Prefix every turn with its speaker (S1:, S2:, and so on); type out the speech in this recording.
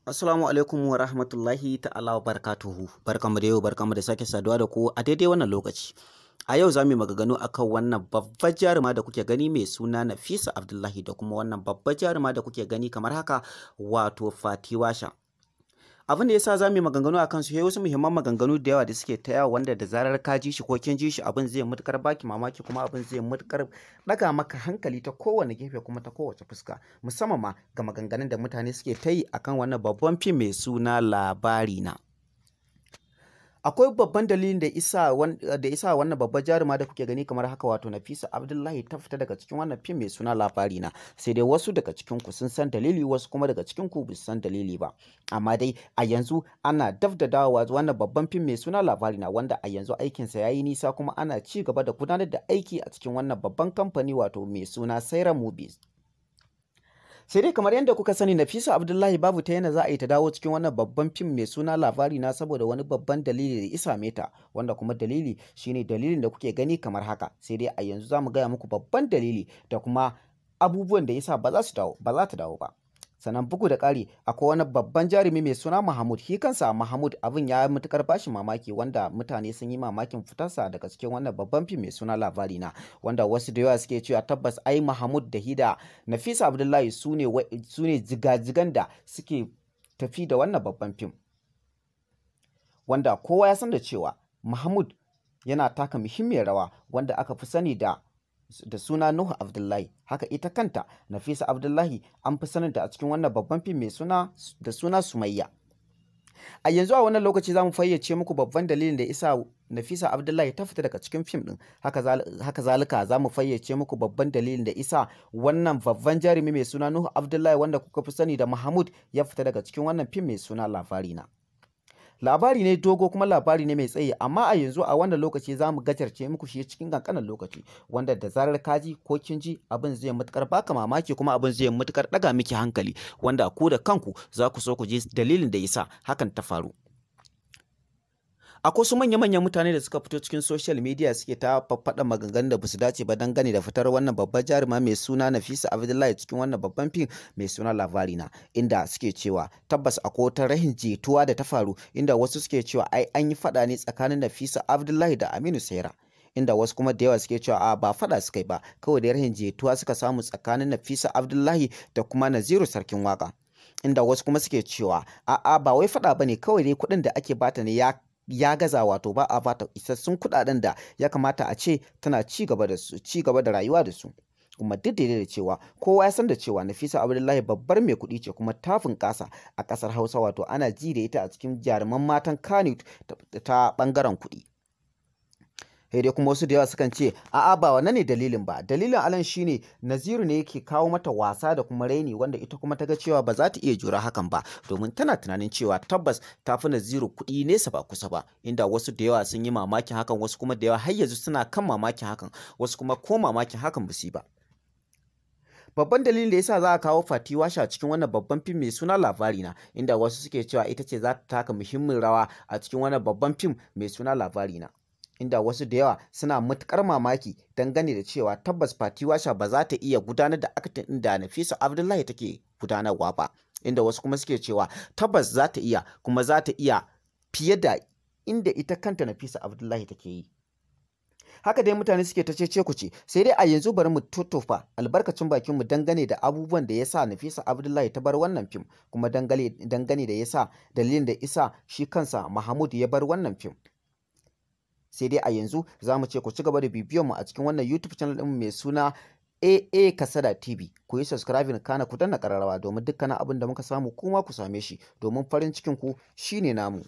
S1: Assalamu alaikum wa rahmatullahi ta'ala wa barakatuhu. Barkanmu da yau, barkanmu da sake saduwa da ku a daidai wannan lokaci. A yau za mu yi maganganu akan wannan babbar jaruma da kuke gani mai suna Nafisa Abdullahi da kuma wannan babbar jaruma da kuke gani kamar haka wato Fatiwasha. Abin da yasa za mu yi maganganu a kansu yayi wasu muhimman maganganu da yawa da suke ta yawa wanda da zarar ka ji shi ko kin ji shi abin zai mutukar baki mamaki kuma abin zai mutukar daga maka hankali ta kowane gefe kuma ta kowace fuska musamman ma ga maganganun da mutane suke ta yi akan wannan babban fim mai suna Labarina. Akwai babban dalilin da isa wannan babbar jaruma da kuke gani kamar haka wato Nafisa Abdullahi ta fita daga cikin wannan fim mai suna Labarina, sai dai wasu daga cikin ku sun san dalili wasu kuma daga cikin ku ba su san dalili ba, amma dai a yanzu ana daf da dawowa wannan babban fim mai suna Labarina wanda a yanzu aikinsa ya yi nisa kuma ana ci gaba da gudanar da aiki a cikin wannan babban kamfani wato mai suna Saira Movies. Sai dai kamar yadda kuka sani Nafisa Abdullahi babu ta yana za a yi ta dawo cikin wannan babban fim mai suna Labarina saboda wani babban dalili da isa meta, wanda kuma dalili shine dalilin da kuke gani kamar haka. Sai dai a yanzu za mu gaya muku babban dalili da kuma abubuwan da yasa ba za ta dawo ba. Sannan bugu da ƙari akwai wani babban jarumi mai suna Mahmud, shi kansa Mahmud abin ya matukar bashi mamaki wanda mutane sun yi mamakin fitarsa daga cikin wannan babban fim mai suna Labarina, wanda wasu da yawa suke cewa tabbas ai Mahmud da hida Nafisa Abdullahi su ne jigajigan da suke tafi da wannan babban fim, wanda kowa ya san da cewa Mahmud yana taka muhimmiyar rawa wanda aka fi sani da suna Nuhu Abdullahi. Haka ita kanta Nafisa Abdullahi an fi saninta a cikin wannan babban fim mai suna Sumayya. A yanzu a wannan lokaci za mu fayyace muku babban dalilin da isa Nafisa Abdullahi ta fita daga cikin fim din. Haka zalika za mu fayyace muku babban dalilin da isa wannan babban jarumi mai suna Nuhu Abdullahi wanda kuka fi sani da Mahmud ya fita daga cikin wannan fim mai suna Labarina. Labari ne dogo kuma labari ne mai tsayi, amma a yanzu a wannan lokaci za mu gajarce muku shi cikin kankanin lokaci wanda da zarar kaji ko kin ji abin zai matukar baka mamaki kuma abin zai matukar daga miki hankali wanda ku da kanku za ku so ku ji dalilin da yasa hakan ta faru. Akwai su manya-manyan mutane da suka fito cikin social media suke ta faɗa maganganun da basu dace ba dangane da fitar wannan babbar jaruma mai suna Nafisa Abdullahi cikin wannan babban fim mai suna Labarina, inda suke cewa tabbas akwai wata rahin jituwa da ta faru, inda wasu suke cewa ai an yi faɗa ne tsakanin Nafisa Abdullahi da Aminu Saira, inda wasu kuma da yawa suke cewa a ba faɗa suka yi ba, kawai da rahin jituwa suka samu tsakanin Nafisa Abdullahi da kuma Naziru Sarkin Waka, inda wasu kuma suke cewa a'a ba wai faɗa bane, kawai dai kuɗin da ake bata ne ya gaza, wato ba a bata isassun kuɗaɗen da ya kamata a ce tana ci gaba da rayuwa da su. Kuma duk da cewa kowa ya san da cewa Nafisa Abdullahi babbar mai kuɗi ce kuma ta bunƙasa a ƙasar Hausa, wato ana ji da ita a cikin jaruman matan Kannywood ta ɓangaren kuɗi. Sai dai kuma wasu da yawa sukan ce a'a ba wannan ne dalilin ba, dalilin alan shine Naziru ne yake kawo mata wasa da kuma raini, wanda ita kuma ta ga cewa ba za ta iya jura hakan ba domin tana tunanin cewa tabbas ta fi Naziru kuɗi nesa ba kusa ba, inda wasu da yawa sun yi mamakin hakan, wasu kuma da yawa har yanzu suna kan mamakin hakan, wasu kuma ko mamakin hakan ba su yi ba. Babban dalilin da yasa za a kawo Fatiwasha cikin wannan babban fim mai suna Labarina, inda wasu suke cewa ita ce za ta taka muhimmin rawa a cikin wannan babban fim mai suna Labarina, inda wasu da yawa suna matukar mamaki dangane da cewa tabbas Fatiwasha ba za ta iya gudanar da acting ɗin da Nafisa Abdullahi take gudanarwa ba, inda wasu kuma suke cewa tabbas za ta iya, kuma za ta iya fiye da inda ita kanta Nafisa Abdullahi take yi. Haka dai mutane suke ta cece kuce, sai dai a yanzu bari mu tuttufa albarkacin bakin mu dangane da abubuwan da yasa Nafisa Abdullahi ta bar wannan fim, kuma dangane da yasa dalilin da isa shi kansa Mahmud ya bar wannan fim. Sai dai a yanzu za mu ce ku ci gaba da bibiyon mu a cikin wannan YouTube channel ɗin mai suna AA Kasada TV. Ku yi subscribing kana ku danna ƙararrawa domin dukkanin abin da muka samu kuma ku same shi, domin farin cikin ku shine namu.